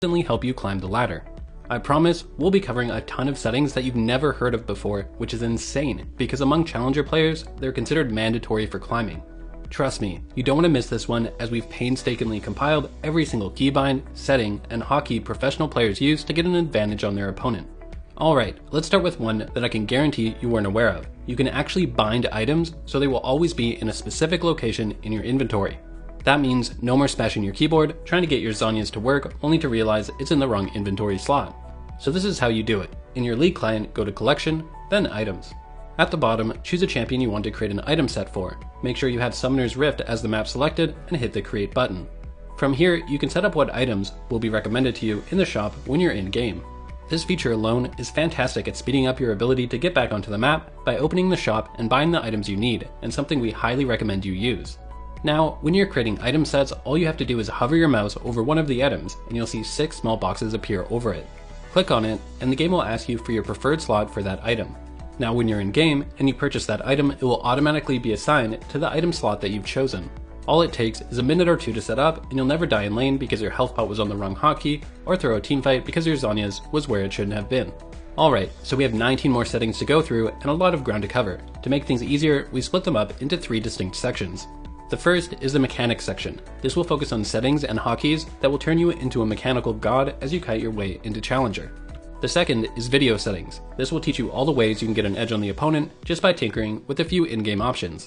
instantly help you climb the ladder. I promise we'll be covering a ton of settings that you've never heard of before, which is insane because among challenger players, they're considered mandatory for climbing. Trust me, you don't want to miss this one as we've painstakingly compiled every single keybind, setting, and hotkey professional players use to get an advantage on their opponent. Alright, let's start with one that I can guarantee you weren't aware of. You can actually bind items so they will always be in a specific location in your inventory. That means no more smashing your keyboard, trying to get your Zhonya's to work, only to realize it's in the wrong inventory slot. So this is how you do it. In your League client, go to Collection, then Items. At the bottom, choose a champion you want to create an item set for. Make sure you have Summoner's Rift as the map selected, and hit the Create button. From here, you can set up what items will be recommended to you in the shop when you're in-game. This feature alone is fantastic at speeding up your ability to get back onto the map by opening the shop and buying the items you need, and something we highly recommend you use. Now, when you're creating item sets, all you have to do is hover your mouse over one of the items, and you'll see 6 small boxes appear over it. Click on it, and the game will ask you for your preferred slot for that item. Now when you're in game, and you purchase that item, it will automatically be assigned to the item slot that you've chosen. All it takes is a minute or two to set up, and you'll never die in lane because your health pot was on the wrong hotkey, or throw a teamfight because your Zhonya's was where it shouldn't have been. Alright, so we have 19 more settings to go through, and a lot of ground to cover. To make things easier, we split them up into 3 distinct sections. The first is the mechanics section. This will focus on settings and hotkeys that will turn you into a mechanical god as you kite your way into Challenger. The second is video settings. This will teach you all the ways you can get an edge on the opponent just by tinkering with a few in-game options.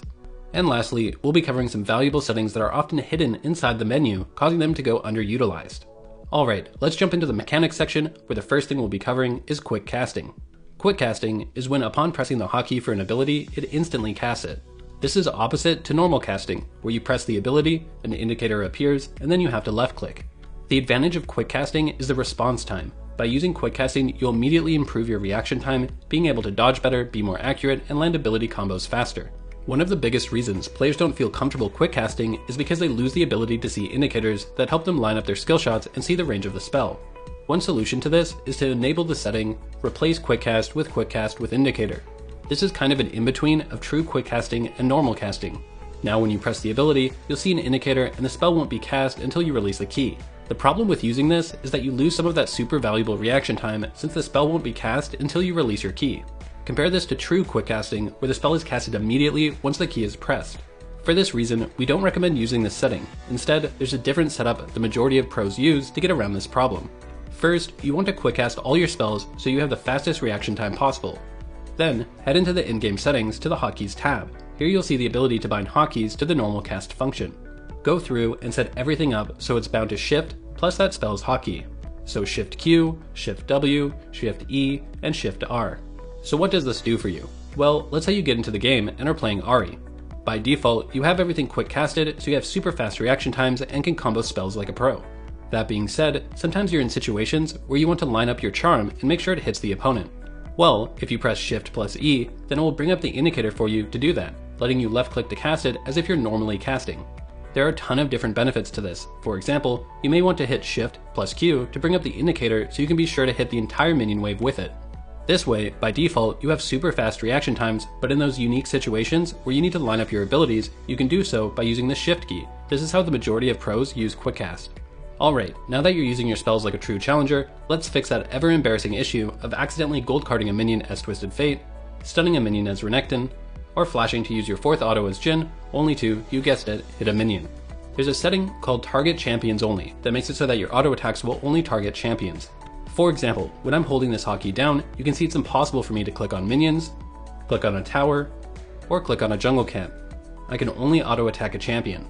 And lastly, we'll be covering some valuable settings that are often hidden inside the menu, causing them to go underutilized. Alright, let's jump into the mechanics section, where the first thing we'll be covering is quick casting. Quick casting is when upon pressing the hotkey for an ability, it instantly casts it. This is opposite to normal casting, where you press the ability, an indicator appears, and then you have to left click. The advantage of quick casting is the response time. By using quick casting, you'll immediately improve your reaction time, being able to dodge better, be more accurate, and land ability combos faster. One of the biggest reasons players don't feel comfortable quick casting is because they lose the ability to see indicators that help them line up their skill shots and see the range of the spell. One solution to this is to enable the setting, replace quick cast with indicator. This is kind of an in-between of true quick casting and normal casting. Now when you press the ability, you'll see an indicator and the spell won't be cast until you release the key. The problem with using this is that you lose some of that super valuable reaction time since the spell won't be cast until you release your key. Compare this to true quick casting, where the spell is casted immediately once the key is pressed. For this reason, we don't recommend using this setting. Instead, there's a different setup the majority of pros use to get around this problem. First, you want to quick cast all your spells so you have the fastest reaction time possible. Then, head into the in-game settings to the hotkeys tab. Here you'll see the ability to bind hotkeys to the normal cast function. Go through and set everything up so it's bound to Shift plus that spell's hotkey. So Shift Q, Shift W, Shift E, and Shift R. So what does this do for you? Well, let's say you get into the game and are playing Ahri. By default, you have everything quick casted so you have super fast reaction times and can combo spells like a pro. That being said, sometimes you're in situations where you want to line up your charm and make sure it hits the opponent. Well, if you press Shift plus E, then it will bring up the indicator for you to do that, letting you left click to cast it as if you're normally casting. There are a ton of different benefits to this. For example, you may want to hit Shift plus Q to bring up the indicator so you can be sure to hit the entire minion wave with it. This way, by default, you have super fast reaction times, but in those unique situations where you need to line up your abilities, you can do so by using the Shift key. This is how the majority of pros use quick cast. Alright, now that you're using your spells like a true challenger, let's fix that ever embarrassing issue of accidentally gold carding a minion as Twisted Fate, stunning a minion as Renekton, or flashing to use your 4th auto as Jhin, only to, you guessed it, hit a minion. There's a setting called Target Champions Only that makes it so that your auto attacks will only target champions. For example, when I'm holding this hotkey down, you can see it's impossible for me to click on minions, click on a tower, or click on a jungle camp. I can only auto attack a champion.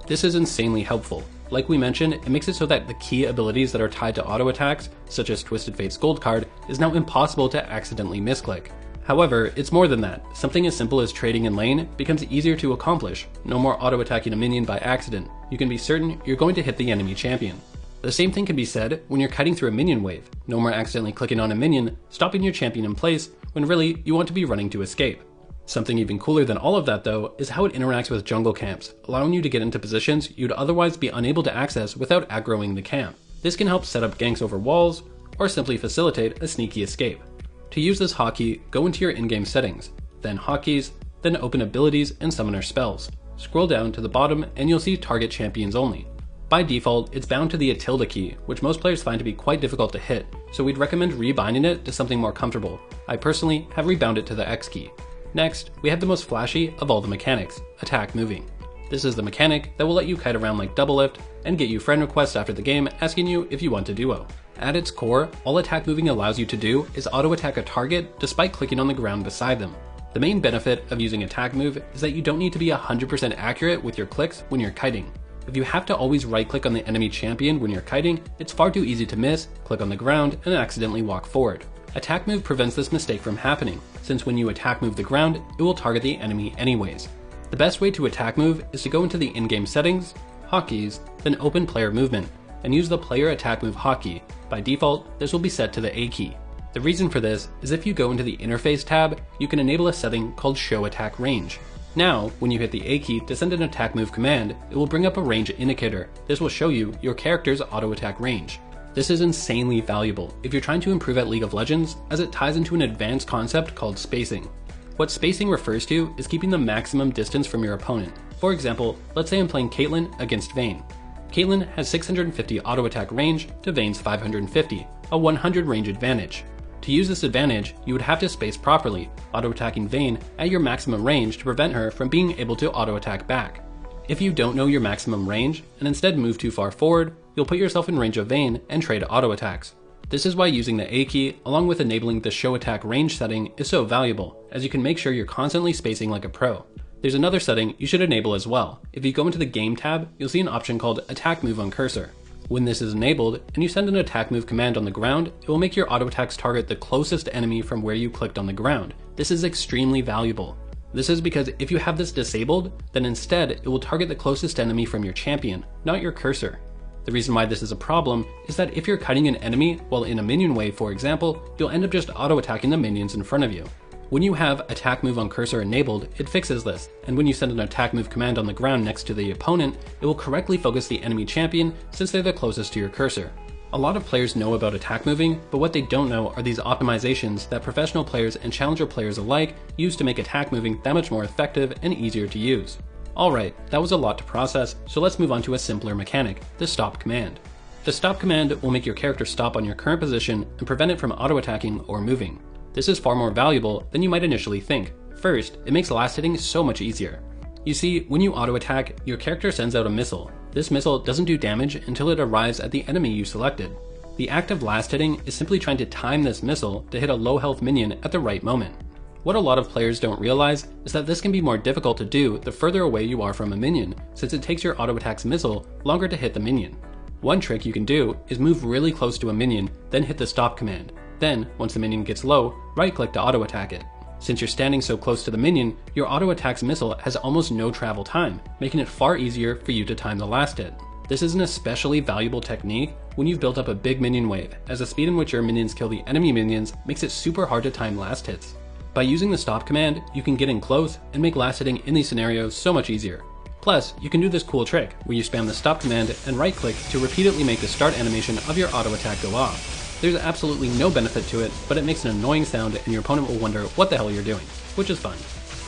This is insanely helpful. Like we mentioned, it makes it so that the key abilities that are tied to auto attacks, such as Twisted Fate's gold card, is now impossible to accidentally misclick. However, it's more than that. Something as simple as trading in lane becomes easier to accomplish. No more auto attacking a minion by accident. You can be certain you're going to hit the enemy champion. The same thing can be said when you're cutting through a minion wave. No more accidentally clicking on a minion, stopping your champion in place, when really you want to be running to escape. Something even cooler than all of that though is how it interacts with jungle camps, allowing you to get into positions you'd otherwise be unable to access without aggroing the camp. This can help set up ganks over walls, or simply facilitate a sneaky escape. To use this hotkey, go into your in-game settings, then hotkeys, then open abilities and summoner spells. Scroll down to the bottom and you'll see Target Champions Only. By default, it's bound to the tilde key, which most players find to be quite difficult to hit, so we'd recommend rebinding it to something more comfortable. I personally have rebound it to the X key. Next, we have the most flashy of all the mechanics, attack moving. This is the mechanic that will let you kite around like double lift and get you friend requests after the game asking you if you want to duo. At its core, all attack moving allows you to do is auto attack a target despite clicking on the ground beside them. The main benefit of using attack move is that you don't need to be 100% accurate with your clicks when you're kiting. If you have to always right click on the enemy champion when you're kiting, it's far too easy to miss, click on the ground, and accidentally walk forward. Attack move prevents this mistake from happening, since when you attack move the ground, it will target the enemy anyways. The best way to attack move is to go into the in-game settings, hotkeys, then open player movement, and use the player attack move hotkey. By default, this will be set to the A key. The reason for this is if you go into the interface tab, you can enable a setting called show attack range. Now, when you hit the A key to send an attack move command, it will bring up a range indicator. This will show you your character's auto attack range. This is insanely valuable if you're trying to improve at League of Legends, as it ties into an advanced concept called spacing. What spacing refers to is keeping the maximum distance from your opponent. For example, let's say I'm playing Caitlyn against Vayne. Caitlyn has 650 auto attack range to Vayne's 550, a 100 range advantage. To use this advantage, you would have to space properly, auto-attacking Vayne at your maximum range to prevent her from being able to auto-attack back. If you don't know your maximum range, and instead move too far forward, you'll put yourself in range of Vayne and trade auto-attacks. This is why using the A key, along with enabling the show attack range setting, is so valuable, as you can make sure you're constantly spacing like a pro. There's another setting you should enable as well. If you go into the Game tab, you'll see an option called Attack Move on Cursor. When this is enabled, and you send an attack move command on the ground, it will make your auto attacks target the closest enemy from where you clicked on the ground. This is extremely valuable. This is because if you have this disabled, then instead it will target the closest enemy from your champion, not your cursor. The reason why this is a problem is that if you're kiting an enemy while in a minion wave, for example, you'll end up just auto attacking the minions in front of you. When you have attack move on cursor enabled, it fixes this, and when you send an attack move command on the ground next to the opponent, it will correctly focus the enemy champion since they're the closest to your cursor. A lot of players know about attack moving, but what they don't know are these optimizations that professional players and challenger players alike use to make attack moving that much more effective and easier to use. Alright, that was a lot to process, so let's move on to a simpler mechanic, the stop command. The stop command will make your character stop on your current position and prevent it from auto-attacking or moving. This is far more valuable than you might initially think. First, it makes last hitting so much easier. You see, when you auto-attack, your character sends out a missile. This missile doesn't do damage until it arrives at the enemy you selected. The act of last hitting is simply trying to time this missile to hit a low health minion at the right moment. What a lot of players don't realize is that this can be more difficult to do the further away you are from a minion, since it takes your auto-attack's missile longer to hit the minion. One trick you can do is move really close to a minion, then hit the stop command. Then, once the minion gets low, right-click to auto-attack it. Since you're standing so close to the minion, your auto-attack's missile has almost no travel time, making it far easier for you to time the last hit. This is an especially valuable technique when you've built up a big minion wave, as the speed in which your minions kill the enemy minions makes it super hard to time last hits. By using the stop command, you can get in close and make last hitting in these scenarios so much easier. Plus, you can do this cool trick, where you spam the stop command and right-click to repeatedly make the start animation of your auto-attack go off. There's absolutely no benefit to it, but it makes an annoying sound and your opponent will wonder what the hell you're doing, which is fun.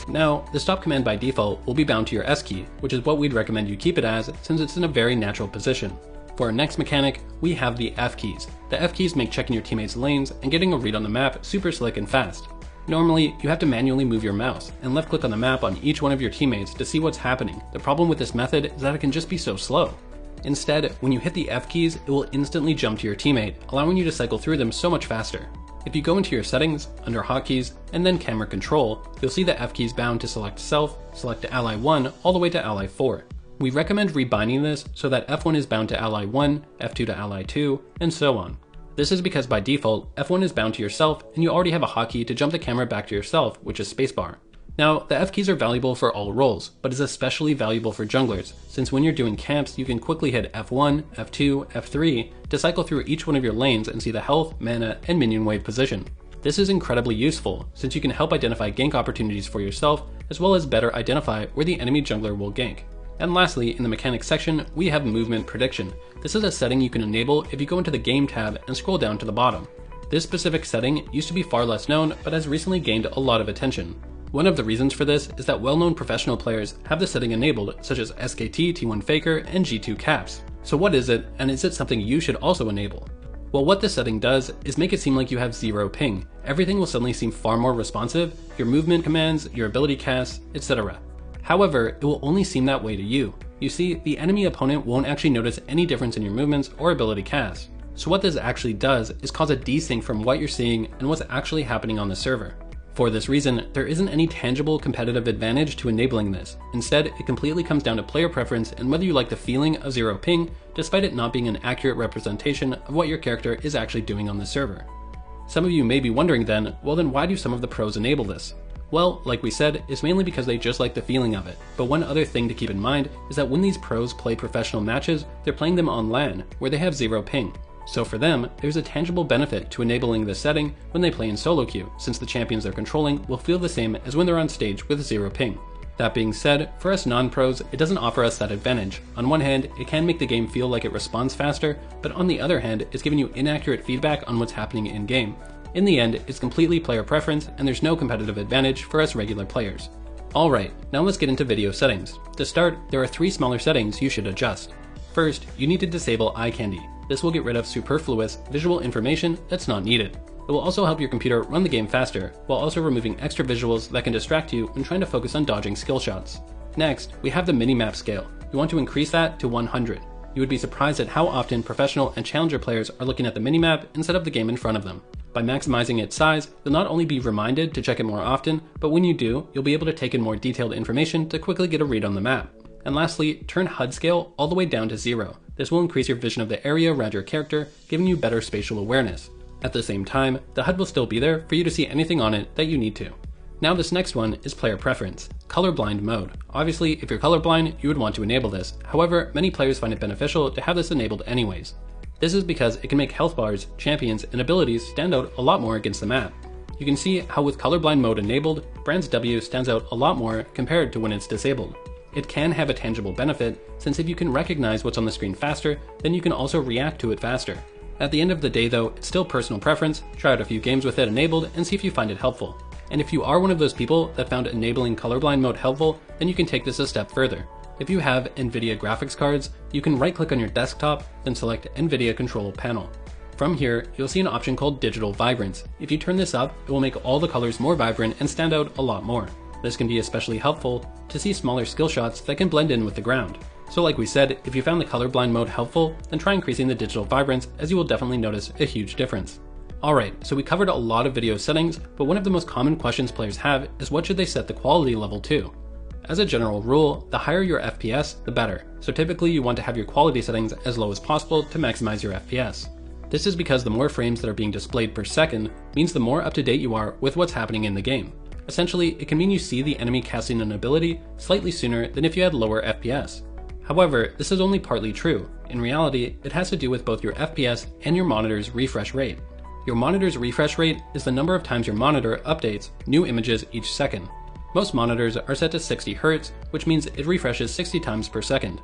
Now, the stop command by default will be bound to your S key, which is what we'd recommend you keep it as since it's in a very natural position. For our next mechanic, we have the F keys. The F keys make checking your teammates' lanes and getting a read on the map super slick and fast. Normally, you have to manually move your mouse and left click on the map on each one of your teammates to see what's happening. The problem with this method is that it can just be so slow. Instead, when you hit the F keys, it will instantly jump to your teammate, allowing you to cycle through them so much faster. If you go into your settings, under hotkeys, and then camera control, you'll see the F keys bound to select self, select to ally 1, all the way to ally 4. We recommend rebinding this so that F1 is bound to ally 1, F2 to ally 2, and so on. This is because by default, F1 is bound to yourself and you already have a hotkey to jump the camera back to yourself, which is spacebar. Now, the F keys are valuable for all roles, but is especially valuable for junglers, since when you're doing camps, you can quickly hit F1, F2, F3 to cycle through each one of your lanes and see the health, mana, and minion wave position. This is incredibly useful, since you can help identify gank opportunities for yourself, as well as better identify where the enemy jungler will gank. And lastly, in the mechanics section, we have movement prediction. This is a setting you can enable if you go into the game tab and scroll down to the bottom. This specific setting used to be far less known, but has recently gained a lot of attention. One of the reasons for this is that well-known professional players have the setting enabled, such as SKT, T1 Faker, and G2 Caps. So what is it, and is it something you should also enable? Well, what this setting does is make it seem like you have zero ping. Everything will suddenly seem far more responsive, your movement commands, your ability casts, etc. However, it will only seem that way to you. You see, the enemy opponent won't actually notice any difference in your movements or ability casts. So what this actually does is cause a desync from what you're seeing and what's actually happening on the server. For this reason, there isn't any tangible competitive advantage to enabling this. Instead, it completely comes down to player preference and whether you like the feeling of zero ping, despite it not being an accurate representation of what your character is actually doing on the server. Some of you may be wondering then, well then why do some of the pros enable this? Well, like we said, it's mainly because they just like the feeling of it. But one other thing to keep in mind is that when these pros play professional matches, they're playing them on LAN, where they have zero ping. So for them, there's a tangible benefit to enabling this setting when they play in solo queue, since the champions they're controlling will feel the same as when they're on stage with zero ping. That being said, for us non-pros, it doesn't offer us that advantage. On one hand, it can make the game feel like it responds faster, but on the other hand, it's giving you inaccurate feedback on what's happening in-game. In the end, it's completely player preference, and there's no competitive advantage for us regular players. Alright, now let's get into video settings. To start, there are 3 smaller settings you should adjust. First, you need to disable eye candy. This will get rid of superfluous visual information that's not needed. It will also help your computer run the game faster, while also removing extra visuals that can distract you when trying to focus on dodging skill shots. Next, we have the minimap scale. You want to increase that to 100. You would be surprised at how often professional and challenger players are looking at the minimap instead of the game in front of them. By maximizing its size, you'll not only be reminded to check it more often, but when you do, you'll be able to take in more detailed information to quickly get a read on the map. And lastly, turn HUD scale all the way down to 0. This will increase your vision of the area around your character, giving you better spatial awareness. At the same time, the HUD will still be there for you to see anything on it that you need to. Now this next one is player preference, colorblind mode. Obviously, if you're colorblind, you would want to enable this. However, many players find it beneficial to have this enabled anyways. This is because it can make health bars, champions, and abilities stand out a lot more against the map. You can see how with colorblind mode enabled, Brand's W stands out a lot more compared to when it's disabled. It can have a tangible benefit, since if you can recognize what's on the screen faster, then you can also react to it faster. At the end of the day though, it's still personal preference. Try out a few games with it enabled and see if you find it helpful. And if you are one of those people that found enabling colorblind mode helpful, then you can take this a step further. If you have NVIDIA graphics cards, you can right-click on your desktop, then select NVIDIA Control Panel. From here, you'll see an option called Digital Vibrance. If you turn this up, it will make all the colors more vibrant and stand out a lot more. This can be especially helpful to see smaller skill shots that can blend in with the ground. So like we said, if you found the colorblind mode helpful, then try increasing the digital vibrance, as you will definitely notice a huge difference. Alright, so we covered a lot of video settings, but one of the most common questions players have is what should they set the quality level to? As a general rule, the higher your FPS, the better. So typically you want to have your quality settings as low as possible to maximize your FPS. This is because the more frames that are being displayed per second means the more up to date you are with what's happening in the game. Essentially, it can mean you see the enemy casting an ability slightly sooner than if you had lower FPS. However, this is only partly true. In reality, it has to do with both your FPS and your monitor's refresh rate. Your monitor's refresh rate is the number of times your monitor updates new images each second. Most monitors are set to 60 Hz, which means it refreshes 60 times per second.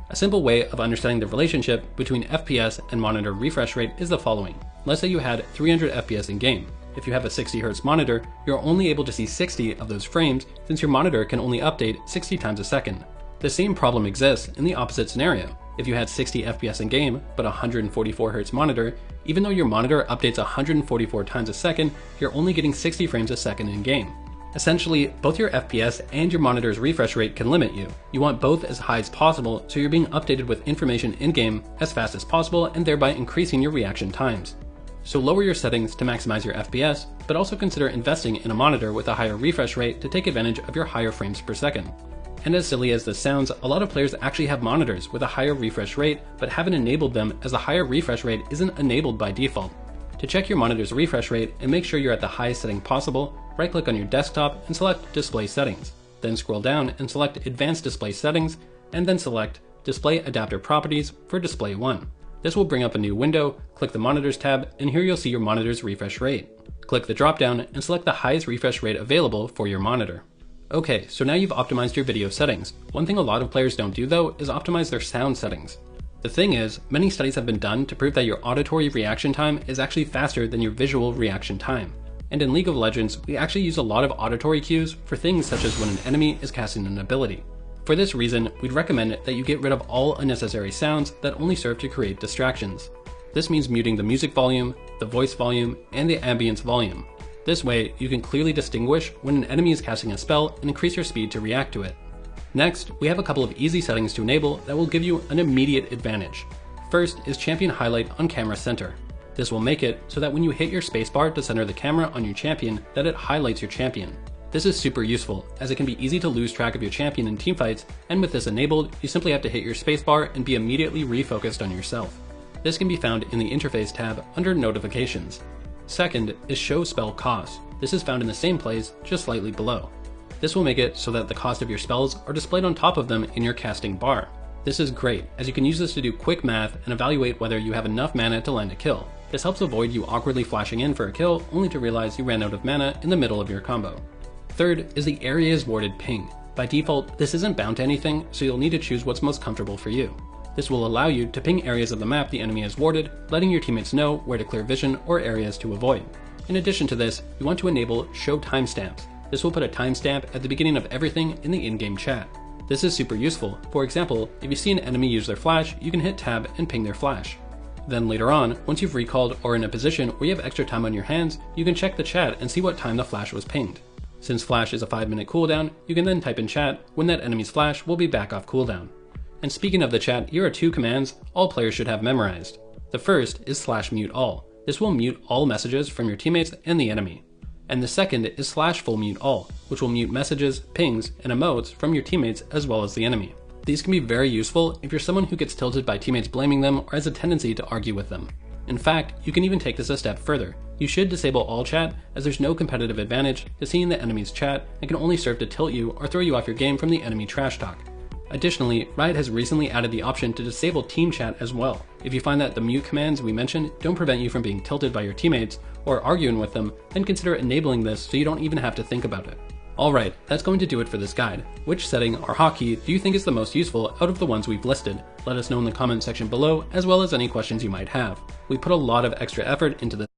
A simple way of understanding the relationship between FPS and monitor refresh rate is the following. Let's say you had 300 FPS in game. If you have a 60 Hz monitor, you're only able to see 60 of those frames since your monitor can only update 60 times a second. The same problem exists in the opposite scenario. If you had 60 FPS in game, but a 144 Hz monitor, even though your monitor updates 144 times a second, you're only getting 60 frames a second in game. Essentially, both your FPS and your monitor's refresh rate can limit you. You want both as high as possible, so you're being updated with information in-game as fast as possible and thereby increasing your reaction times. So lower your settings to maximize your FPS, but also consider investing in a monitor with a higher refresh rate to take advantage of your higher frames per second. And as silly as this sounds, a lot of players actually have monitors with a higher refresh rate, but haven't enabled them as the higher refresh rate isn't enabled by default. To check your monitor's refresh rate and make sure you're at the highest setting possible, right-click on your desktop and select Display Settings. Then scroll down and select Advanced Display Settings, and then select Display Adapter Properties for Display 1. This will bring up a new window, click the Monitors tab, and here you'll see your monitor's refresh rate. Click the drop-down and select the highest refresh rate available for your monitor. Okay, so now you've optimized your video settings. One thing a lot of players don't do though is optimize their sound settings. The thing is, many studies have been done to prove that your auditory reaction time is actually faster than your visual reaction time. And in League of Legends, we actually use a lot of auditory cues for things such as when an enemy is casting an ability. For this reason, we'd recommend that you get rid of all unnecessary sounds that only serve to create distractions. This means muting the music volume, the voice volume, and the ambience volume. This way, you can clearly distinguish when an enemy is casting a spell and increase your speed to react to it. Next, we have a couple of easy settings to enable that will give you an immediate advantage. First is Champion Highlight on Camera Center. This will make it so that when you hit your spacebar to center the camera on your champion, that it highlights your champion. This is super useful, as it can be easy to lose track of your champion in teamfights, and with this enabled, you simply have to hit your spacebar and be immediately refocused on yourself. This can be found in the Interface tab under Notifications. Second is Show Spell Cost. This is found in the same place, just slightly below. This will make it so that the cost of your spells are displayed on top of them in your casting bar. This is great, as you can use this to do quick math and evaluate whether you have enough mana to land a kill. This helps avoid you awkwardly flashing in for a kill only to realize you ran out of mana in the middle of your combo. Third is the Area is Warded ping. By default, this isn't bound to anything, so you'll need to choose what's most comfortable for you. This will allow you to ping areas of the map the enemy has warded, letting your teammates know where to clear vision or areas to avoid. In addition to this, you want to enable Show Timestamps. This will put a timestamp at the beginning of everything in the in-game chat. This is super useful. For example, if you see an enemy use their flash, you can hit tab and ping their flash. Then later on, once you've recalled or in a position where you have extra time on your hands, you can check the chat and see what time the flash was pinged. Since flash is a 5-minute cooldown, you can then type in chat when that enemy's flash will be back off cooldown. And speaking of the chat, here are two commands all players should have memorized. The first is /mute all. This will mute all messages from your teammates and the enemy. And the second is /full mute all, which will mute messages, pings, and emotes from your teammates as well as the enemy. These can be very useful if you're someone who gets tilted by teammates blaming them or has a tendency to argue with them. In fact, you can even take this a step further. You should disable all chat, as there's no competitive advantage to seeing the enemy's chat and can only serve to tilt you or throw you off your game from the enemy trash talk. Additionally, Riot has recently added the option to disable team chat as well. If you find that the mute commands we mentioned don't prevent you from being tilted by your teammates or arguing with them, then consider enabling this so you don't even have to think about it. Alright, that's going to do it for this guide. Which setting or hotkey do you think is the most useful out of the ones we've listed? Let us know in the comment section below, as well as any questions you might have. We put a lot of extra effort into this